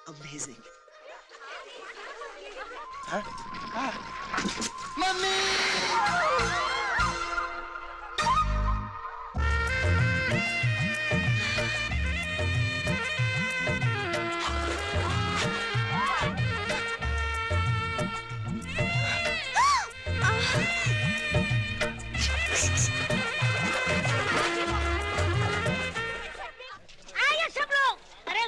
Amazing. हाँ? हाँ? Mummy!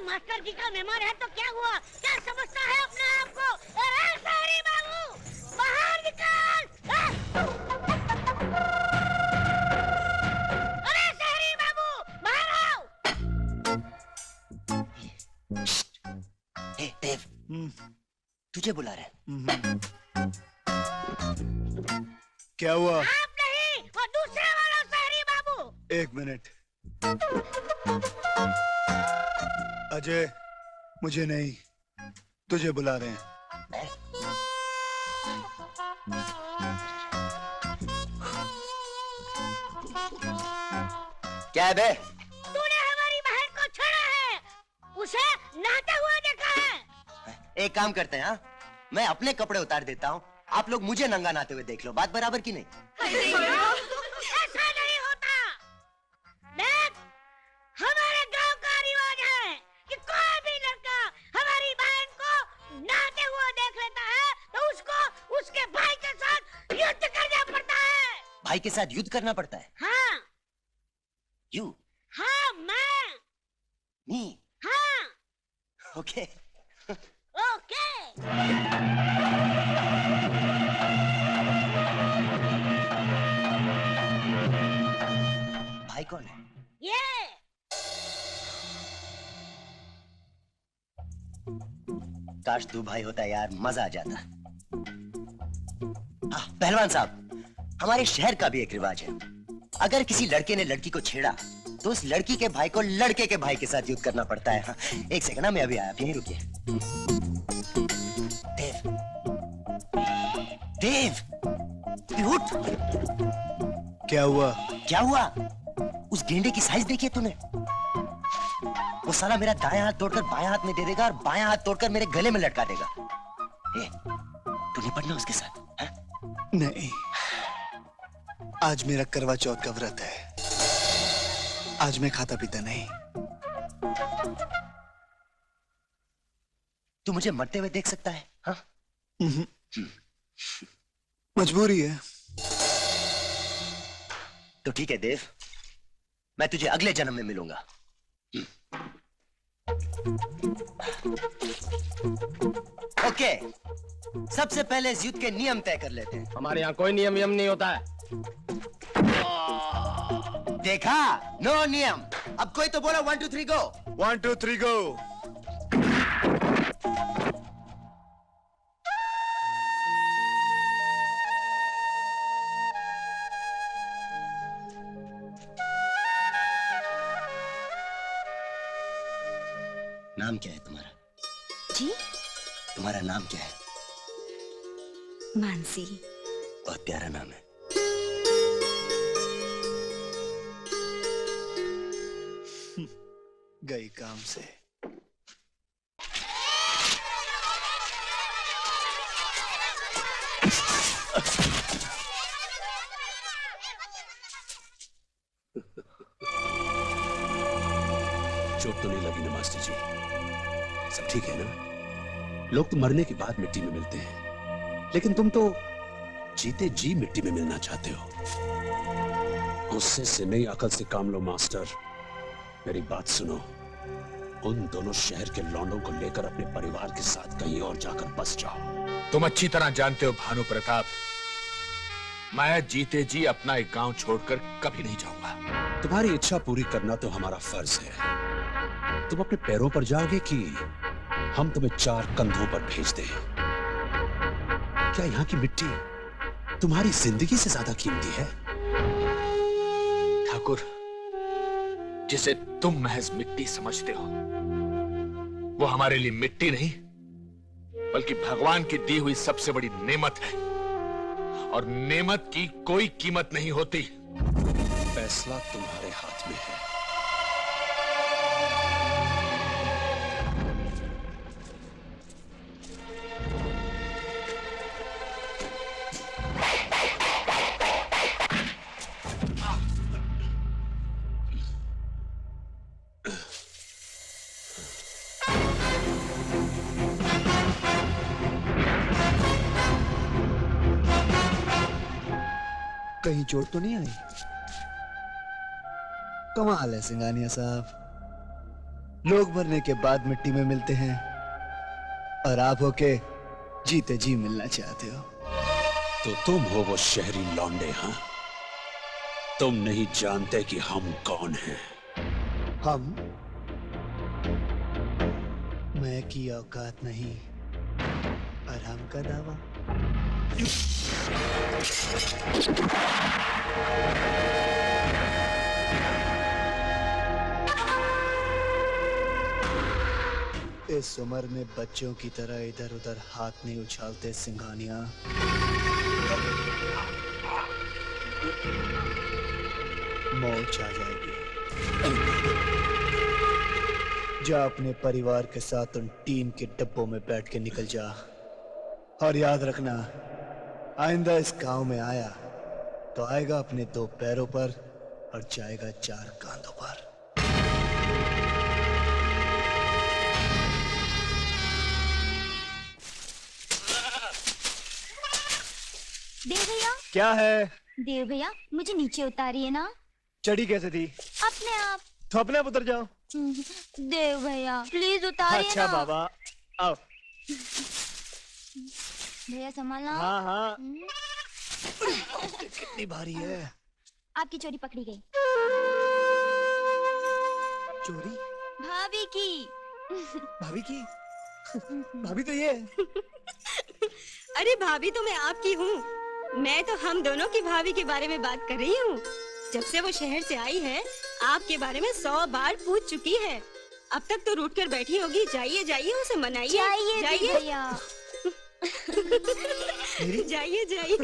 Master जी का मेहमान है तो क्या हुआ? क्या समझता है अपने आप को? अरे शहरी बाबू, बाहर निकल! अरे शहरी बाबू, बाहर आओ! हे देव, तुझे बुला रहे हैं। क्या हुआ? आप नहीं, वो दूसरे वाला शहरी बाबू। एक मिनट। अजय, मुझे नहीं, तुझे बुला रहे हैं। क्या है बे? तूने हमारी बहन को छेड़ा है, उसे नहाते हुए देखा है। एक काम करते हैं, हाँ? मैं अपने कपड़े उतार देता हूँ, आप लोग मुझे नंगा नहाते हुए देख लो, बात बराबर की नहीं? ऐसा नहीं होता। देख, हमारे गांव का रिवाज है कि कोई भी लड़का हमारी बहन को नहाते हुए देख लेता है तो उसको उसके भाई के साथ युद्ध करना पड़ता है। भाई के साथ युद्ध करना पड़ता है? हाँ। यू? हाँ, मैं। मी? हाँ। ओके। ओके। भाई कौन है? ये काश तू भाई होता यार, मजा आ जाता। पहलवान साहब, हमारे शहर का भी एक रिवाज है, अगर किसी लड़के ने लड़की को छेड़ा तो उस लड़की के भाई को लड़के के भाई के साथ युद्ध करना पड़ता है। हाँ, एक सेकंड ना, मैं अभी आया, आप यहीं रुकिए। देव, देव, उठ। क्या हुआ? क्या हुआ? उस गेंडे की साइज देखिए तूने? वो साला मेरा दायां हाथ तोड़कर बायां हाथ में दे देगा और बायां हाथ तोड़कर मेरे गले में लटका देगा। तू निपटना उसके साथ? हा? नहीं, आज मेरा करवा चौथ का व्रत है, आज मैं खाता पीता नहीं। तू मुझे मरते हुए देख सकता है? हाँ? मजबूरी है। तो ठीक है देव, मैं तुझे अगले जन्म में मिलूंगा। ओके, सबसे पहले इस युद्ध के नियम तय कर लेते हैं। हमारे यहाँ कोई नियम नहीं होता है। देखा, नो नियम। अब कोई तो बोलो 1 2 3 गो। 1 2 3 गो। नाम क्या है तुम्हारा? जी? तुम्हारा नाम क्या है? मानसी। बहुत प्यारा नाम है। गई काम से। चोट तो नहीं लगी ना मास्टर जी? सब ठीक है ना? लोग तो मरने के बाद मिट्टी में मिलते हैं, लेकिन तुम तो जीते जी मिट्टी में मिलना चाहते हो। गुस्से से नहीं, अकल से काम लो मास्टर। मेरी बात सुनो, उन दोनों शहर के लौंडों को लेकर अपने परिवार के साथ कहीं और जाकर बस जाओ। तुम अच्छी तरह जानते हो भानु प्रताप, मैं जीते जी अपना एक गांव छोड़कर कभी नहीं जाऊंगा। तुम्हारी इच्छा पूरी करना तो हमारा फर्ज है। तुम अपने पैरों पर जाओगे कि हम तुम्हें 4 कंधों पर भेज दें? क्या यहाँ की मिट्टी तुम्हारी जिंदगी से ज्यादा कीमती है? ठाकुर, जिसे तुम महज मिट्टी समझते हो, वो हमारे लिए मिट्टी नहीं बल्कि भगवान की दी हुई सबसे बड़ी नेमत है, और नेमत की कोई कीमत नहीं होती। फैसला तुम्हारे हाथ में है। कहीं चोट तो नहीं आई? कमाल है सिंघानिया साहब, लोग मरने के बाद मिट्टी में मिलते हैं और आप होके जीते जी मिलना चाहते हो। तो तुम हो वो शहरी लौंडे, हाँ? तुम नहीं जानते कि हम कौन हैं। हम? मैं की औकात नहीं और हम का दावा। इस उम्र में बच्चों की तरह इधर उधर हाथ नहीं उछालते सिंघानिया। मौत आ जाएगी। जा अपने परिवार के साथ उन टीन के डब्बों में बैठ के निकल जा, और याद रखना, आइंदा इस गांव में आया तो आएगा अपने 2 पैरों पर और जाएगा 4 कांधों पर। देव भैया। क्या है? देव भैया, मुझे नीचे उतारिए ना। चढ़ी कैसे थी? अपने आप। तो अपने आप उतर जाओ। देव भैया प्लीज उतारिए अच्छा ना। बाबा, आओ। भैया संभालना। हाँ हाँ। कितनी भारी है। आपकी चोरी पकड़ी गई। चोरी? भाभी की। भाभी की? भाभी तो ये है। अरे भाभी तो मैं आपकी हूँ। मैं तो हम दोनों की भाभी के बारे में बात कर रही हूँ। जब से वो शहर से आई है, आपके बारे में 100 बार पूछ चुकी है। अब तक तो रूठ कर बैठी होगी। जाइए जाइए, उसे मनाइए। जाइए भैया। जाइए जाइए।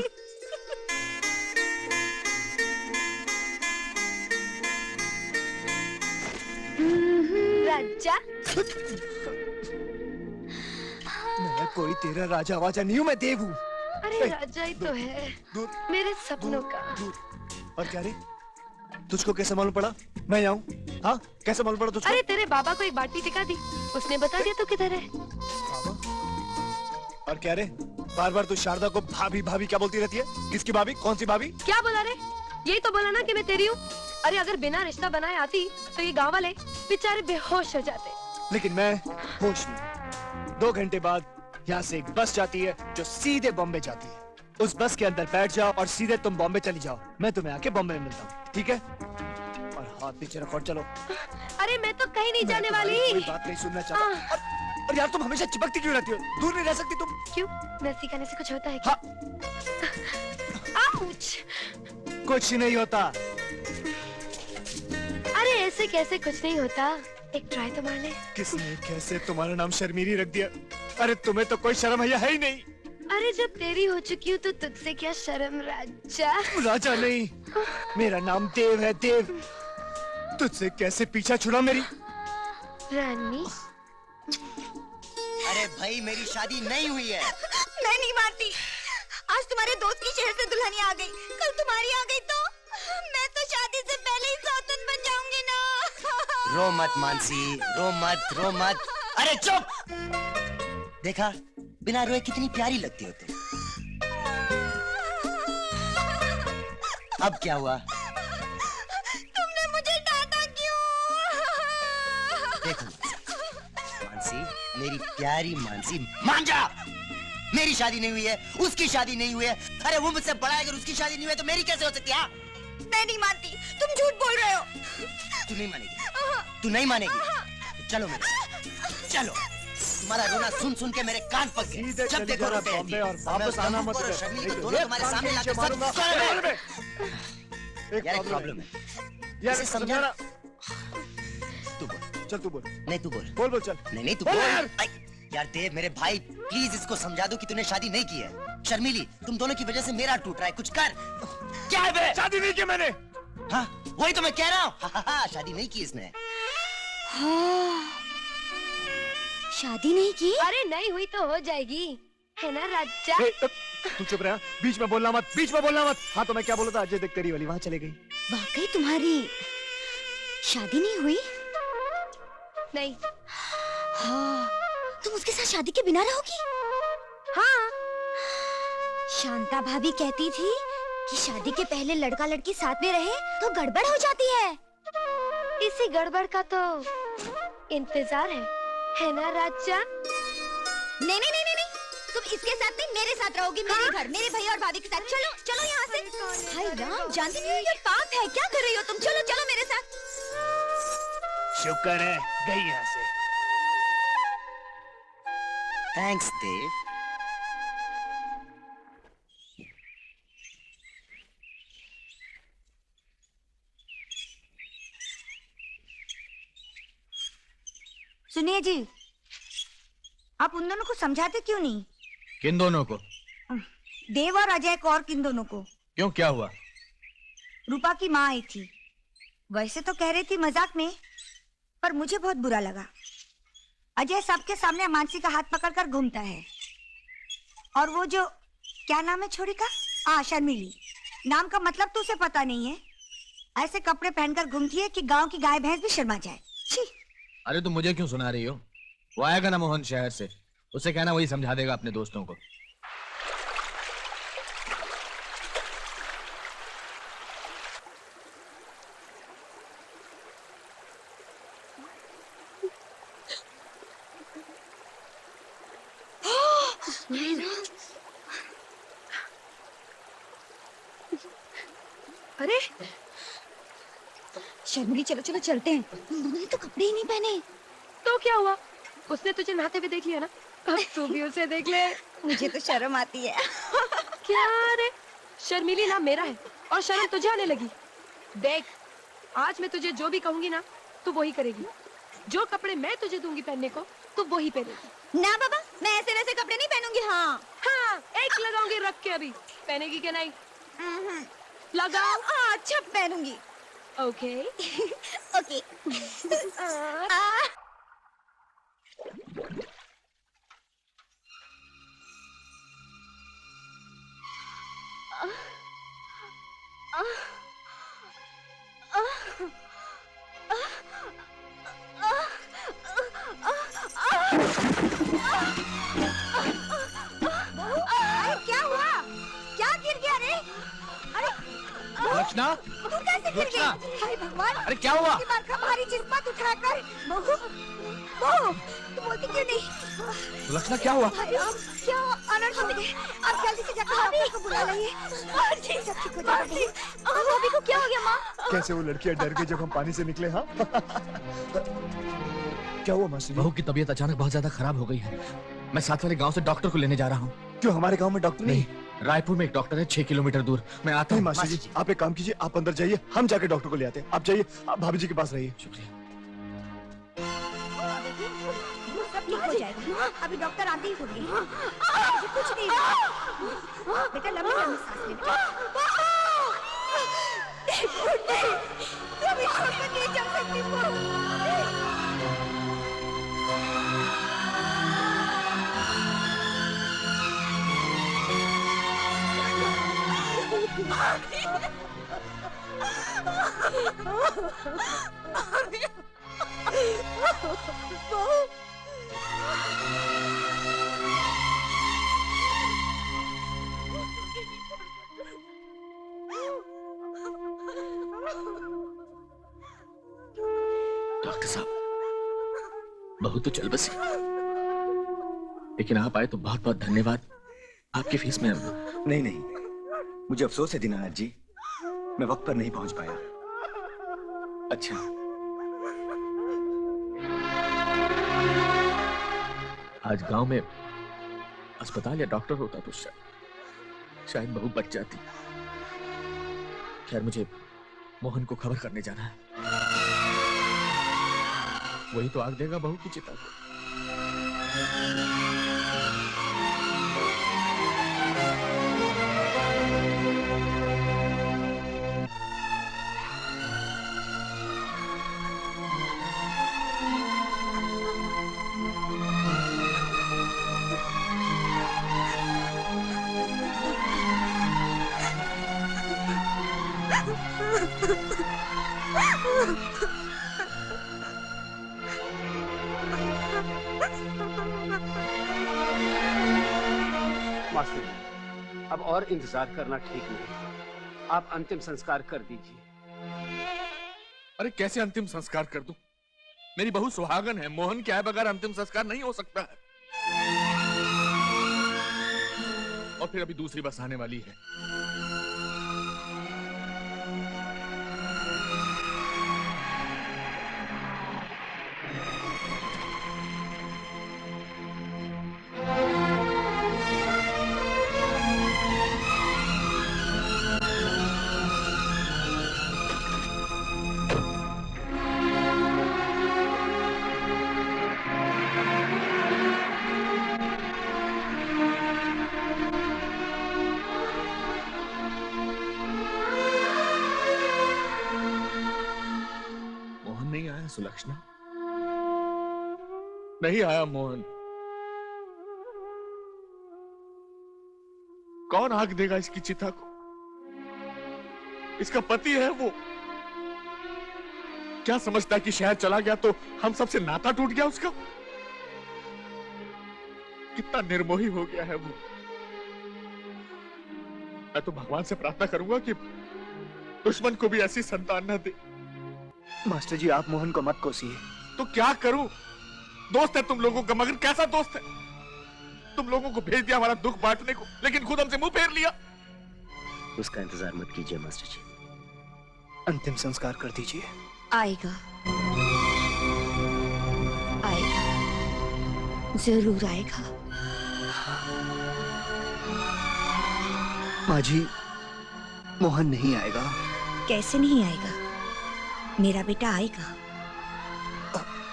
राजा। मैं कोई तेरा राजा वाजा नहीं हूँ, मैं देव हूँ। अरे राजा ही तो है, मेरे सपनों का। और क्या रे, तुझको कैसे मालूम पड़ा मैं आऊँ? हाँ, कैसे मालूम पड़ा तुझको? अरे तेरे बाबा को एक बाल्टी दिखा दी, उसने बता दिया तो किधर है। बाबा? और क्या रे, बार बार तू शारदा को भाभी भाभी क्या बोलती रहती है? किसकी भाभी? कौन सी भाभी? क्या बोला रे? यही तो बोला ना कि मैं तेरी हूँ। अरे अगर बिना रिश्ता बनाए आती तो ये गाँव वाले बेचारे बेहोश हो जाते। लेकिन मैं होश में। 2 घंटे बाद यहाँ से एक बस जाती है जो सीधे बॉम्बे जाती है। उस बस के अंदर बैठ जाओ और सीधे तुम बॉम्बे चली जाओ। मैं तुम्हें आके बॉम्बे में मिलता हूँ, ठीक है? और हाथ पीछे रखो और चलो। अरे मैं तो कहीं नहीं जाने वाली। कोई बात नहीं सुनना चाहता। और यार तुम हमेशा चिपकती क्यों रहती हो? दूर नहीं रह सकती तुम? क्यों? नर्सी खाने से कुछ होता है क्या? आउच! कुछ नहीं होता। अरे ऐसे कैसे कुछ नहीं होता? एक ट्राई तो मार ले। किसने कैसे तुम्हारा नाम शर्मीली रख दिया? अरे तुम्हें तो कोई शर्म है ही नहीं। अरे जब तेरी हो चुकी हूँ तो तुझसे क्या शर्म राजा? राजा नहीं, मेरा नाम देव है, देव। तुझसे कैसे पीछा छुड़ा मेरी? रानी। अरे भाई, मेरी शादी नहीं हुई है। मैं नहीं मानती। आज तुम्हारे दोस्त की शहर से दुल्हनिया आ गई, कल तुम्हारी आ गई तो मैं तो शादी से पहले ही सौतन बन जाऊंगी ना। रो मत मानसी, रो मत, रो मत। अरे चुप! देखा, बिना रोए कितनी प्यारी लगती होते। अब क्या हुआ? तुमने मुझे डांटा क्यों? देखो मानसी, मेरी प्यारी मानसी, मान जा। मेरी शादी नहीं हुई है, उसकी शादी नहीं हुई है। अरे वो मुझसे बड़ा है, अगर उसकी शादी नहीं हुई है तो मेरी कैसे हो सकती है? मैं नहीं मानती, तुम झूठ बोल रहे हो। तू नहीं मानेगी, तू नहीं मानेगी। चलो मेरे, चलो। तुम्हारा रोना सुन सुन के मेरे कान पक गए। जब देखो रोते रहती है। और वापस आना मत कर। शर्मिली को दोनों तुम्हारे सामने लाकर सब यार एक प्रॉब्लम है। यार इसे समझाना। तू बोल, चल तू बोल। नहीं तू बोल। बोल बोल चल। नहीं तू बोल। यार देव, मेरे भाई प्लीज इसको समझा दो कि तूने शादी नहीं की है। शर्मिली, तुम दोनों की वजह से मेरा टूट रहा है, कुछ कर। क्या है बे? शादी नहीं की मैंने। हाँ, वही तो मैं कह रहा हूँ। शादी नहीं की इसने। शादी नहीं की? अरे नहीं हुई तो हो जाएगी, है ना राजा? तू चुप रहा, बीच में बोलना मत, बीच में बोलना मत। हाँ तो मैं क्या बोला था? अजय देख तेरी वाली वहाँ चले गई। वाकई तुम्हारी शादी नहीं हुई? नहीं। हाँ, तुम उसके साथ शादी के बिना रहोगी? हाँ। शांता भाभी कहती थी कि शादी के पहले लड़का लड़की साथ में रहे तो गड़बड़ हो जाती है। इसी गड़बड़ का तो इंतजार है ना राजा? नहीं नहीं नहीं नहीं, तुम इसके साथ नहीं मेरे साथ रहोगी, मेरे घर, मेरे भैया और भाभी के साथ। चलो चलो यहाँ से। हाय राम, जानती नहीं हो ये पाप है, क्या कर रही हो तुम? चलो चलो मेरे साथ। शुक्र है गई यहाँ से। थैंक्स देव। सुनिए जी, आप उन दोनों को समझाते क्यों नहीं? किन दोनों को? देव और अजय को। और किन दोनों को? क्यों, क्या हुआ? रूपा की माँ आई थी। वैसे तो कह रही थी मजाक में, पर मुझे बहुत बुरा लगा। अजय सबके सामने मानसी का हाथ पकड़कर घूमता है, और वो जो क्या नाम है छोरी का? हाँ, शर्मिली। नाम का मतलब तो उसे पता नहीं है। ऐसे कपड़े पहनकर घूमती है कि गांव की गाय भैंस भी शर्मा जाए। छी! अरे तुम मुझे क्यों सुना रही हो? वो आएगा ना मोहन शहर से, उससे कहना वही समझा देगा अपने दोस्तों को। अरे शर्मिली चलो चलो चलते हैं। उन्होंने तो कपड़े ही नहीं पहने। तो क्या हुआ? उसने तुझे नहाते हुए देख लिया ना, अब तू भी उसे देख ले। मुझे तो शर्म आती है। क्या रे, शर्मिली नाम मेरा है और शर्म तुझे आने लगी? देख, आज मैं तुझे जो भी कहूंगी ना, तू वही करेगी। जो कपड़े मैं तुझे दूंगी पहनने को, तू वही पहनेगी। ना बाबा, मैं ऐसे वैसे कपड़े नहीं पहनूंगी। हाँ हाँ, एक लगाऊंगी रख के। अभी पहनेगी क्या? नहीं लगाओ। अच्छा पहनूंगी। Okay okay. अरे क्या हुआ? क्या गिर गया रे? अरे लक्षणा, तू कैसे गिर गई? हाय भगवान! अरे क्या हुआ? की बार का भारी जिस्मत उठाकर। बहू, बहू, तू बोलती क्यों नहीं? लक्षणा क्या हुआ? हाय राम, क्या अनर्थ हो गया? आप जल्दी से जाकर डॉक्टर को बुला लाइए। सब ठीक हो जाएगा। भाभी को क्या हो गया माँ? कैसे वो लड़कियां डर गई जब हम पानी से निकले? हाँ क्या हुआ मासी? बहू की तबीयत अचानक बहुत ज्यादा खराब हो गई है। मैं साथ वाले गांव से डॉक्टर को लेने जा रहा हूँ। क्यों, हमारे गांव में डॉक्टर नहीं? रायपुर में एक डॉक्टर है 6 किलोमीटर दूर। मैं आता नहीं हूँ। मासी जी, आप एक काम कीजिए, आप अंदर जाइए, हम जाके डॉक्टर को ले आते हैं। आप जाइए, आप भाभी जी के पास रहिए। शुक्रिया। सब ठीक हो जाएगा। अभी डॉक्टर आते ही होंगे। मुझे कुछ नहीं हुआ। बेटा लंबी लंबी सांस ले बेटा। तुम इस छोड़कर नहीं जा सकती हो। डॉक्टर साहब, बहू तो चल बसी, लेकिन आप आए तो बहुत बहुत धन्यवाद। आपकी फीस में नहीं नहीं, मुझे अफसोस है दीनानाथ जी, मैं वक्त पर नहीं पहुंच पाया। अच्छा, आज गांव में अस्पताल या डॉक्टर होता तो शायद बहू बच जाती। खैर, मुझे मोहन को खबर करने जाना है। वही तो आग देगा बहू की चिता को। मास्टर, अब और इंतजार करना ठीक नहीं। आप अंतिम संस्कार कर दीजिए। अरे कैसे अंतिम संस्कार कर दूं? मेरी बहू सुहागन है, मोहन क्या है, बगैर अंतिम संस्कार नहीं हो सकता है। और फिर अभी दूसरी बस आने वाली है। सुलक्षणा नहीं आया मोहन। कौन आग देगा इसकी चिता को? इसका पति है वो। क्या समझता है कि शहर चला गया तो हम सबसे नाता टूट गया उसका? कितना निर्मोही हो गया है वो। मैं तो भगवान से प्रार्थना करूंगा कि दुश्मन को भी ऐसी संतान न दे। मास्टर जी, आप मोहन को मत कोसिए। तो क्या करूं? दोस्त है तुम लोगों का, मगर कैसा दोस्त है? तुम लोगों को भेज दिया हमारा दुख बांटने को, लेकिन खुद हमसे मुंह फेर लिया। उसका इंतजार मत कीजिए मास्टर जी, अंतिम संस्कार कर दीजिए। आएगा, आएगा, जरूर आएगा। माँ जी, मोहन नहीं आएगा। कैसे नहीं आएगा? मेरा बेटा आएगा।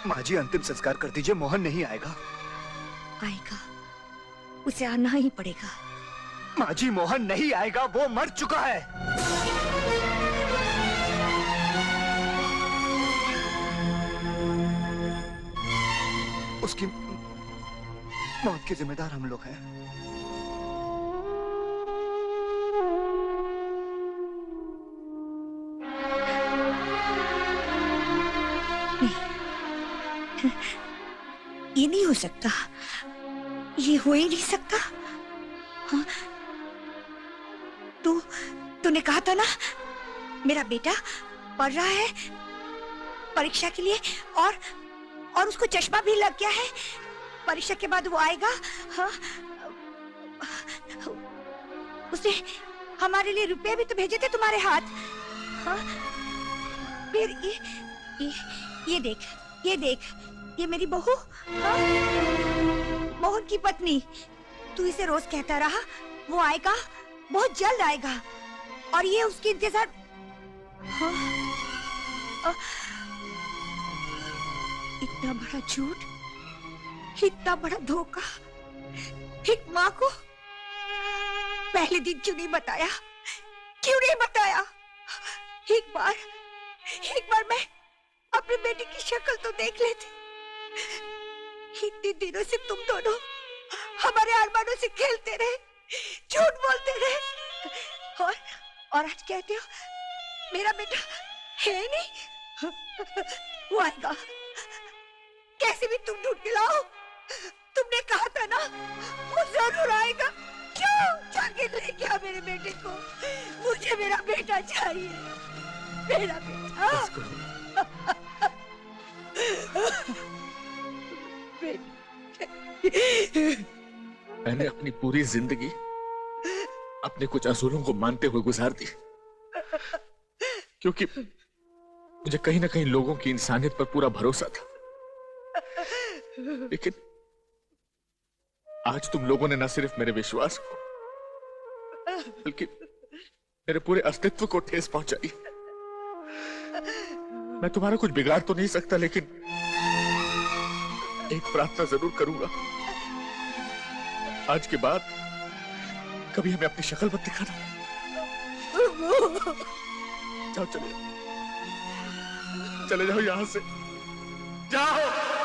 माँ जी, अंतिम संस्कार कर दीजिए, मोहन नहीं आएगा। आएगा, उसे आना ही पड़ेगा। माँ जी, मोहन नहीं आएगा, वो मर चुका है। उसकी मौत के जिम्मेदार हम लोग हैं। ये नहीं हो सकता, ये हो ही नहीं सकता। हाँ? तूने कहा था ना मेरा बेटा पढ़ रहा है परीक्षा के लिए, और उसको चश्मा भी लग गया है। परीक्षा के बाद वो आएगा। हाँ? उसने हमारे लिए रुपए भी तो भेजे थे तुम्हारे हाथ। हाँ? फिर ये देख, ये मेरी बहू, हाँ? मोहन की पत्नी। तू इसे रोज कहता रहा वो आएगा, बहुत जल्द आएगा, और ये उसके इंतजार। हाँ? इतना बड़ा झूठ, इतना बड़ा धोखा एक माँ को पहले दिन क्यों नहीं बताया? क्यों नहीं बताया? एक बार मैं अपने बेटे की शक्ल तो देख लेती। इतने दिनों से तुम दोनों हमारे अरमानों से खेलते रहे, झूठ बोलते रहे, और आज कहते हो मेरा बेटा है नहीं। वो आएगा, कैसे भी तुम ढूंढ के लाओ। तुमने कहा था ना वो जरूर आएगा। क्यों जाके लेके आ मेरे बेटे को? मुझे मेरा बेटा चाहिए, मेरा बेटा। मैंने अपनी पूरी जिंदगी अपने कुछ असूलों को मानते हुए गुजार दी, क्योंकि मुझे कहीं ना कहीं लोगों की इंसानियत पर पूरा भरोसा था। लेकिन आज तुम लोगों ने न सिर्फ मेरे विश्वास को, बल्कि मेरे पूरे अस्तित्व को ठेस पहुंचाई। मैं तुम्हारा कुछ बिगाड़ तो नहीं सकता, लेकिन एक प्रार्थना जरूर करूंगा। आज के बाद कभी हमें अपनी शक्ल मत दिखाना। जाओ, चले जाओ यहां से, जाओ।